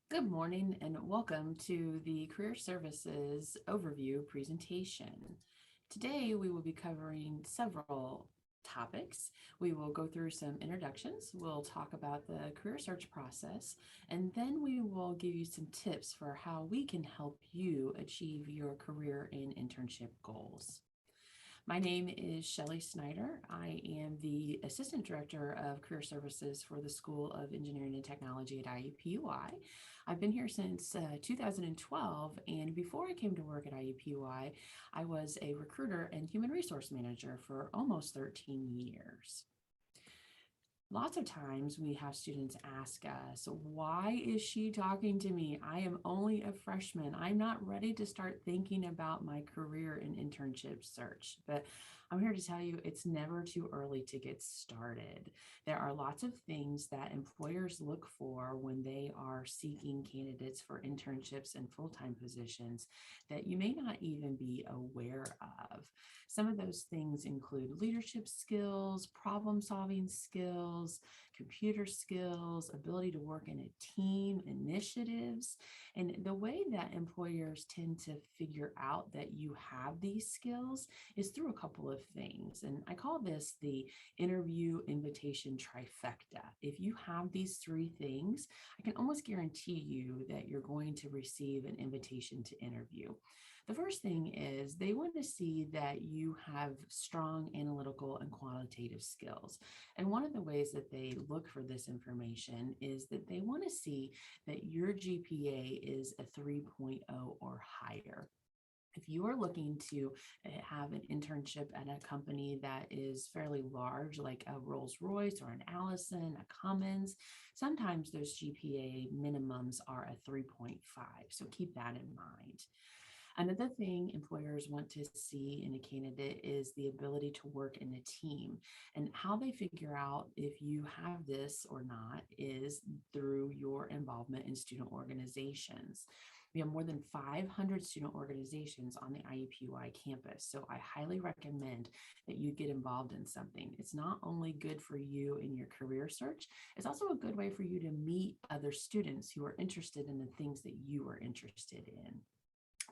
Good morning and welcome to the Career Services Overview presentation. Today we will be covering several topics. We will go through some introductions, we'll talk about the career search process, and then we will give you some tips for how we can help you achieve your career and internship goals. My name is Shelley Snyder. I am the Assistant Director of Career Services for the School of Engineering and Technology at IUPUI. I've been here since 2012, and before I came to work at IUPUI, I was a recruiter and human resource manager for almost 13 years. Lots of times we have students ask us, why is she talking to me? I am only a freshman. I'm not ready to start thinking about my career and internship search. But I'm here to tell you it's never too early to get started. There are lots of things that employers look for when they are seeking candidates for internships and full-time positions that you may not even be aware of. Some of those things include leadership skills, problem-solving skills, computer skills, ability to work in a team, initiatives. And the way that employers tend to figure out that you have these skills is through a couple of things. And I call this the interview invitation trifecta. If you have these three things, I can almost guarantee you that you're going to receive an invitation to interview. The first thing is they want to see that you have strong analytical and qualitative skills. And one of the ways that they look for this information is that they want to see that your GPA is a 3.0 or higher. If you are looking to have an internship at a company that is fairly large, like a Rolls-Royce or an Allison, a Cummins, sometimes those GPA minimums are a 3.5. So keep that in mind. Another thing employers want to see in a candidate is the ability to work in a team. And how they figure out if you have this or not is through your involvement in student organizations. We have more than 500 student organizations on the IUPUI campus, so I highly recommend that you get involved in something. It's not only good for you in your career search, it's also a good way for you to meet other students who are interested in the things that you are interested in.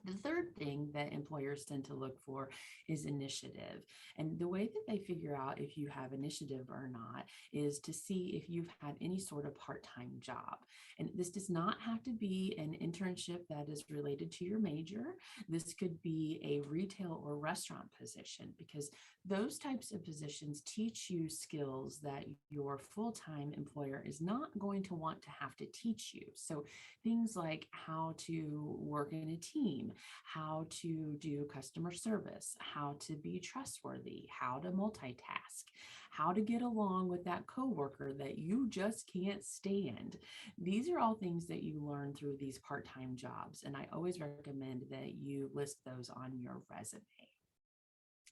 The third thing that employers tend to look for is initiative. And the way that they figure out if you have initiative or not is to see if you've had any sort of part-time job. And this does not have to be an internship that is related to your major. This could be a retail or restaurant position, because those types of positions teach you skills that your full-time employer is not going to want to have to teach you. So things like how to work in a team, how to do customer service, how to be trustworthy, how to multitask, how to get along with that coworker that you just can't stand. These are all things that you learn through these part-time jobs, and I always recommend that you list those on your resume.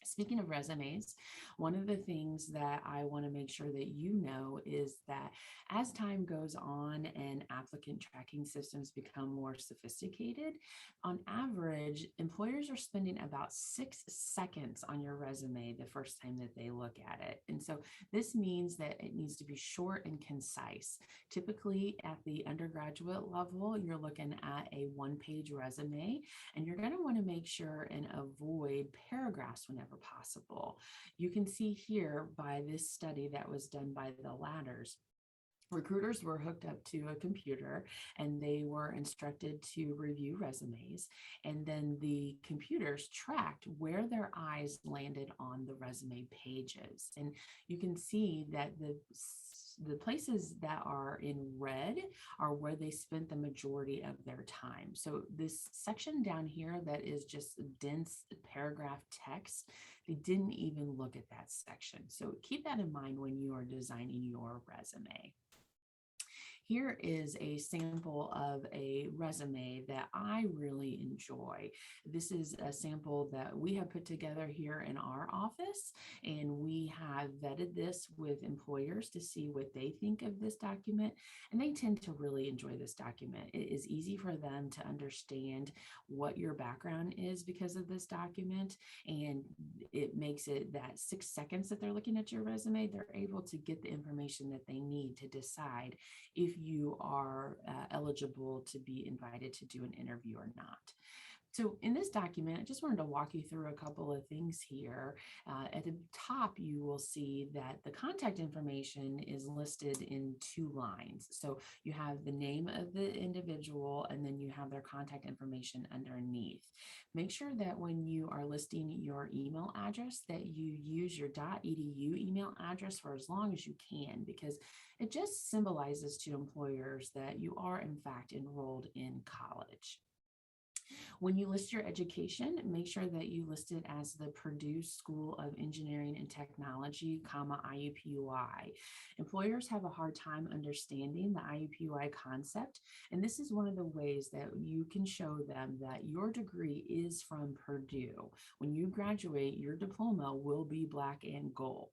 Speaking of resumes, one of the things that I want to make sure that you know is that as time goes on and applicant tracking systems become more sophisticated, on average, employers are spending about 6 seconds on your resume the first time that they look at it. And so this means that it needs to be short and concise. Typically at the undergraduate level, you're looking at a one-page resume, and you're going to want to make sure and avoid paragraphs whenever possible. You can see here by this study that was done by the Ladders, recruiters were hooked up to a computer and they were instructed to review resumes. And then the computers tracked where their eyes landed on the resume pages. And you can see that the places that are in red are where they spent the majority of their time. So this section down here that is just dense paragraph text, they didn't even look at that section. So keep that in mind when you are designing your resume. Here is a sample of a resume that I really enjoy. This is a sample that we have put together here in our office, and we have vetted this with employers to see what they think of this document, and they tend to really enjoy this document. It is easy for them to understand what your background is because of this document, and it makes it that 6 seconds that they're looking at your resume, they're able to get the information that they need to decide if if you are eligible to be invited to do an interview or not. So in this document, I just wanted to walk you through a couple of things here. At the top, you will see that the contact information is listed in 2 lines. So you have the name of the individual, and then you have their contact information underneath. Make sure that when you are listing your email address, that you use your .edu email address for as long as you can, because it just symbolizes to employers that you are in fact enrolled in college. When you list your education, make sure that you list it as the Purdue School of Engineering and Technology, IUPUI. Employers have a hard time understanding the IUPUI concept, and this is one of the ways that you can show them that your degree is from Purdue. When you graduate, your diploma will be black and gold.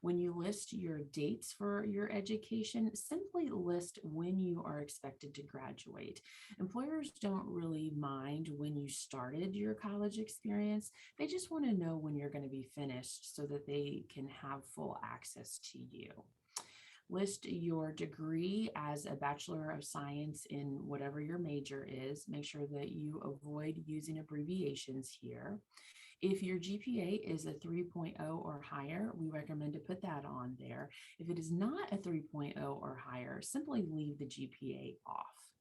When you list your dates for your education, simply list when you are expected to graduate. Employers don't really mind when you started your college experience. They just want to know when you're going to be finished so that they can have full access to you. List your degree as a Bachelor of Science in whatever your major is. Make sure that you avoid using abbreviations here. If your GPA is a 3.0 or higher, we recommend to put that on there. If it is not a 3.0 or higher, simply leave the GPA off.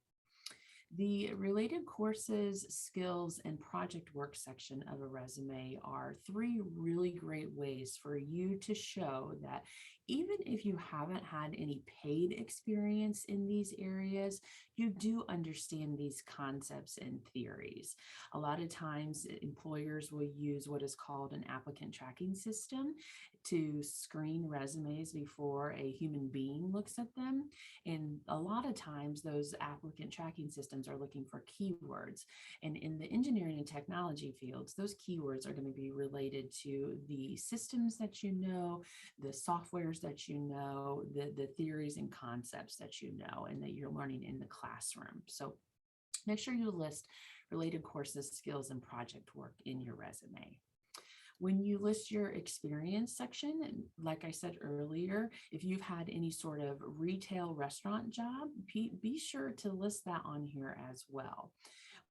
The related courses, skills, and project work section of a resume are 3 really great ways for you to show that even if you haven't had any paid experience in these areas, you do understand these concepts and theories. A lot of times employers will use what is called an applicant tracking system to screen resumes before a human being looks at them. And a lot of times those applicant tracking systems are looking for keywords. And in the engineering and technology fields, those keywords are going to be related to the systems that you know, the softwares that you know, the theories and concepts that you know, and that you're learning in the classroom. So make sure you list related courses, skills, and project work in your resume. When you list your experience section, like I said earlier, if you've had any sort of retail restaurant job, be sure to list that on here as well.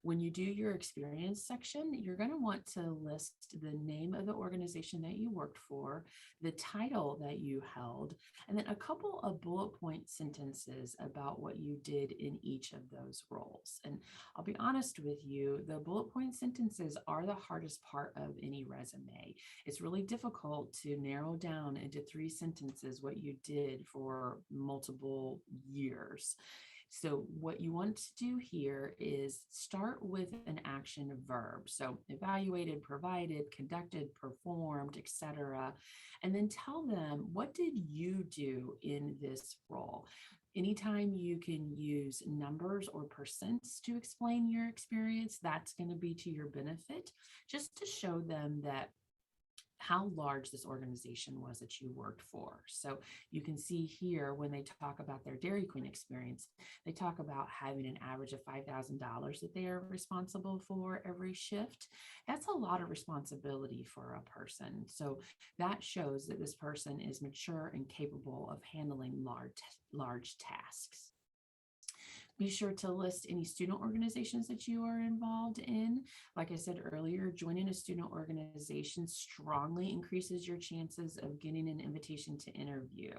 When you do your experience section, you're going to want to list the name of the organization that you worked for, the title that you held, and then a couple of bullet point sentences about what you did in each of those roles. And I'll be honest with you, the bullet point sentences are the hardest part of any resume. It's really difficult to narrow down into 3 sentences what you did for multiple years. So what you want to do here is start with an action verb. So evaluated, provided, conducted, performed, etc. And then tell them, what did you do in this role? Anytime you can use numbers or percents to explain your experience, that's going to be to your benefit, just to show them that how large this organization was that you worked for. So you can see here when they talk about their Dairy Queen experience, they talk about having an average of $5,000 that they are responsible for every shift. That's a lot of responsibility for a person. So that shows that this person is mature and capable of handling large tasks. Be sure to list any student organizations that you are involved in. Like I said earlier, joining a student organization strongly increases your chances of getting an invitation to interview.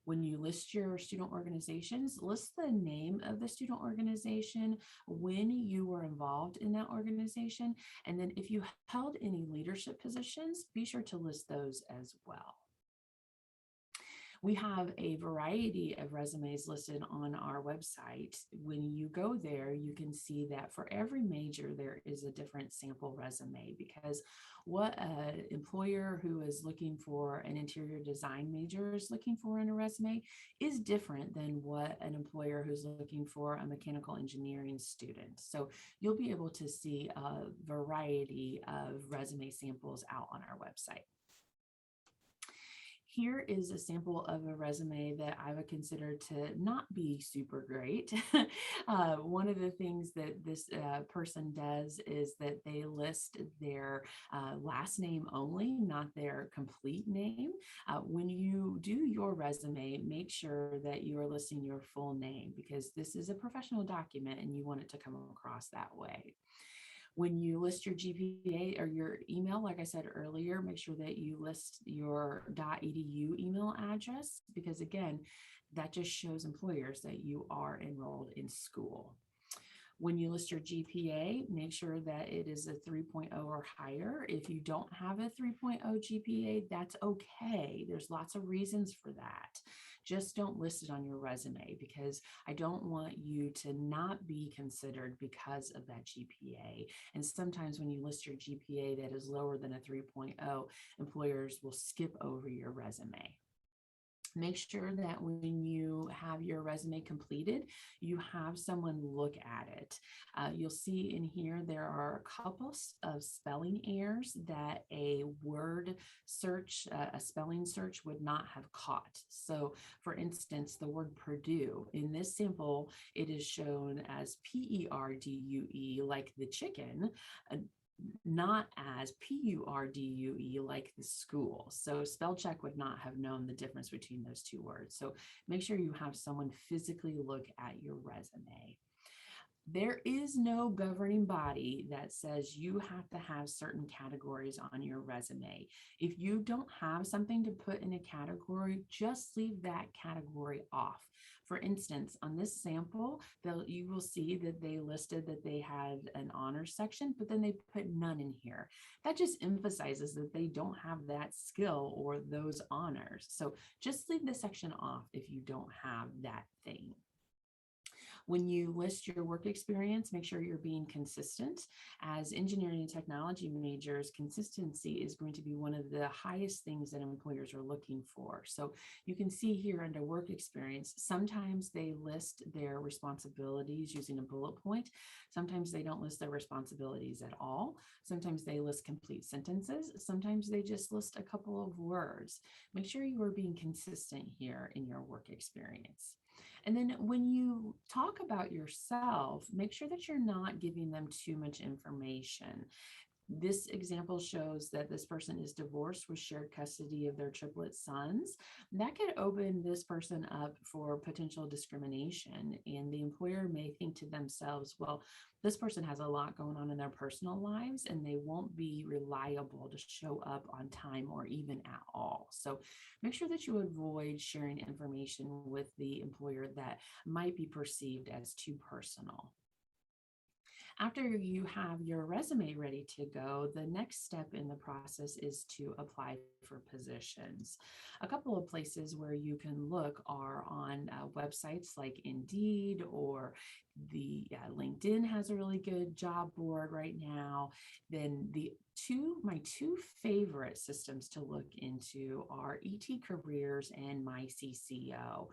When you list your student organizations, list the name of the student organization, when you were involved in that organization, and then if you held any leadership positions, be sure to list those as well. We have a variety of resumes listed on our website. When you go there, you can see that for every major, there is a different sample resume, because what an employer who is looking for an interior design major is looking for in a resume is different than what an employer who's looking for a mechanical engineering student. So you'll be able to see a variety of resume samples out on our website. Here is a sample of a resume that I would consider to not be super great. One of the things that this person does is that they list their last name only, not their complete name. When you do your resume, make sure that you are listing your full name because this is a professional document and you want it to come across that way. When you list your GPA or your email, like I said earlier, make sure that you list your .edu email address because again, that just shows employers that you are enrolled in school. When you list your GPA, make sure that it is a 3.0 or higher. If you don't have a 3.0 GPA, that's okay. There's lots of reasons for that. Just don't list it on your resume because I don't want you to not be considered because of that GPA. And sometimes when you list your GPA that is lower than a 3.0, employers will skip over your resume. Make sure that when you have your resume completed, you have someone look at it. You'll see in here there are a couple of spelling errors that a word search, a spelling search would not have caught. So for instance, the word Purdue, in this sample, it is shown as Perdue, like the chicken, not as Purdue like the school. So spell check would not have known the difference between those two words. So make sure you have someone physically look at your resume. There is no governing body that says you have to have certain categories on your resume. If you don't have something to put in a category, just leave that category off. For instance, on this sample, you will see that they listed that they had an honors section, but then they put none in here. That just emphasizes that they don't have that skill or those honors. So just leave the section off if you don't have that thing. When you list your work experience, make sure you're being consistent. As engineering and technology majors, consistency is going to be one of the highest things that employers are looking for. So you can see here under work experience, sometimes they list their responsibilities using a bullet point. Sometimes they don't list their responsibilities at all. Sometimes they list complete sentences. Sometimes they just list a couple of words. Make sure you are being consistent here in your work experience. And then when you talk about yourself, make sure that you're not giving them too much information. This example shows that this person is divorced with shared custody of their triplet sons. That could open this person up for potential discrimination. And the employer may think to themselves, well, this person has a lot going on in their personal lives and they won't be reliable to show up on time or even at all. So make sure that you avoid sharing information with the employer that might be perceived as too personal. After you have your resume ready to go, the next step in the process is to apply for positions. A couple of places where you can look are on websites like Indeed or the LinkedIn has a really good job board right now. Then my two favorite systems to look into are ET Careers and MyCCO.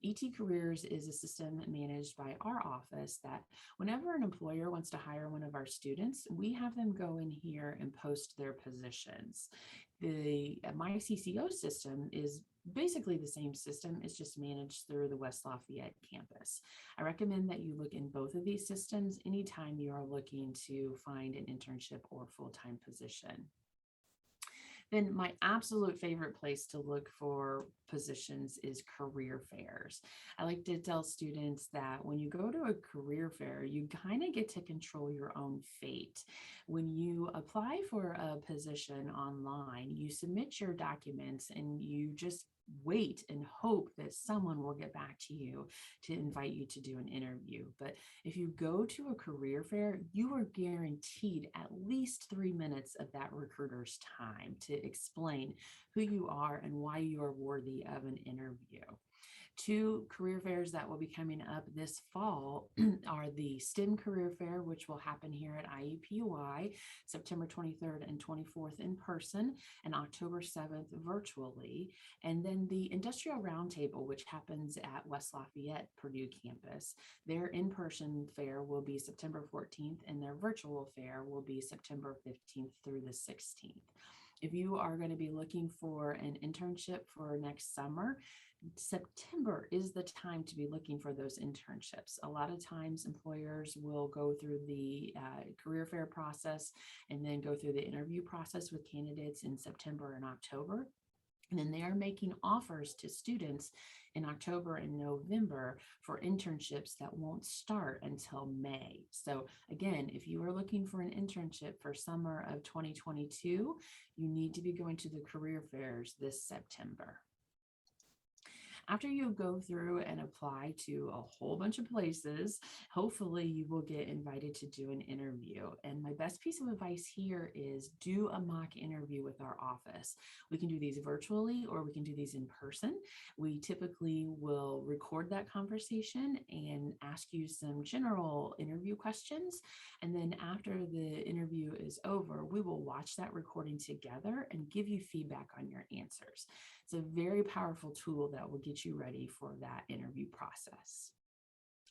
ET Careers is a system managed by our office that whenever an employer wants to hire one of our students, we have them go in here and post their positions. The MyCCO system is basically the same system. It's just managed through the West Lafayette campus. I recommend that you look in both of these systems anytime you are looking to find an internship or full-time position. Then my absolute favorite place to look for positions is career fairs. I like to tell students that when you go to a career fair, you kind of get to control your own fate. When you apply for a position online, you submit your documents and you just wait and hope that someone will get back to you to invite you to do an interview. But if you go to a career fair, you are guaranteed at least 3 minutes of that recruiter's time to explain who you are and why you are worthy of an interview. Two career fairs that will be coming up this fall are the STEM Career Fair, which will happen here at IUPUI, September 23rd and 24th in person, and October 7th virtually. And then the Industrial Roundtable, which happens at West Lafayette Purdue campus. Their in-person fair will be September 14th, and their virtual fair will be September 15th through the 16th. If you are going to be looking for an internship for next summer, September is the time to be looking for those internships. A lot of times employers will go through the career fair process and then go through the interview process with candidates in September and October. And then they are making offers to students in October and November for internships that won't start until May. So again, if you are looking for an internship for summer of 2022, you need to be going to the career fairs this September. After you go through and apply to a whole bunch of places, hopefully you will get invited to do an interview. And my best piece of advice here is do a mock interview with our office. We can do these virtually or we can do these in person. We typically will record that conversation and ask you some general interview questions. And then after the interview is over, we will watch that recording together and give you feedback on your answers. It's a very powerful tool that will get you ready for that interview process.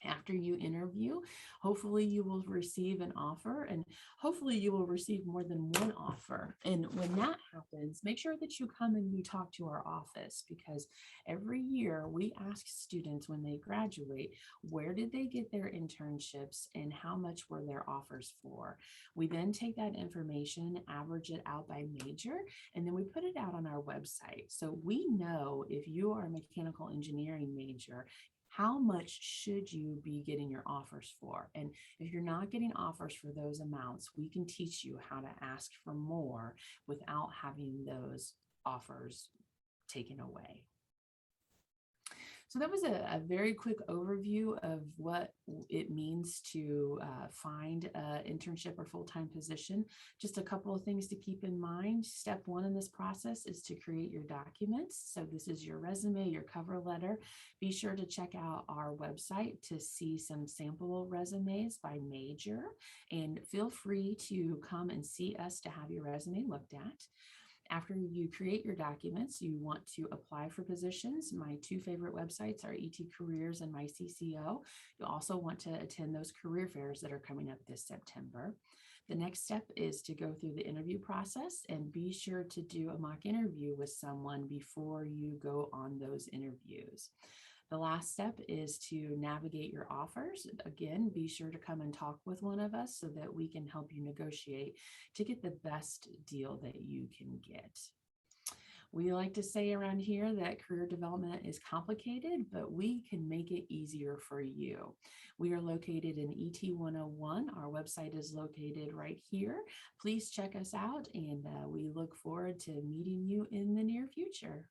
After you interview, hopefully you will receive an offer, and hopefully you will receive more than one offer. And when that happens, make sure that you come and you talk to our office, because every year we ask students when they graduate, where did they get their internships and how much were their offers for? We then take that information, average it out by major, and then we put it out on our website. So we know if you are a mechanical engineering major, how much should you be getting your offers for? And if you're not getting offers for those amounts, we can teach you how to ask for more without having those offers taken away. So that was a very quick overview of what it means to find an internship or full-time position. Just a couple of things to keep in mind. Step one in this process is to create your documents. So this is your resume, your cover letter. Be sure to check out our website to see some sample resumes by major, and feel free to come and see us to have your resume looked at. After you create your documents, you want to apply for positions. My two favorite websites are ET Careers and my CCO. You'll also want to attend those career fairs that are coming up this September. The next step is to go through the interview process, and be sure to do a mock interview with someone before you go on those interviews. The last step is to navigate your offers. Again, be sure to come and talk with one of us so that we can help you negotiate to get the best deal that you can get. We like to say around here that career development is complicated, but we can make it easier for you. We are located in ET 101. Our website is located right here. Please check us out, and we look forward to meeting you in the near future.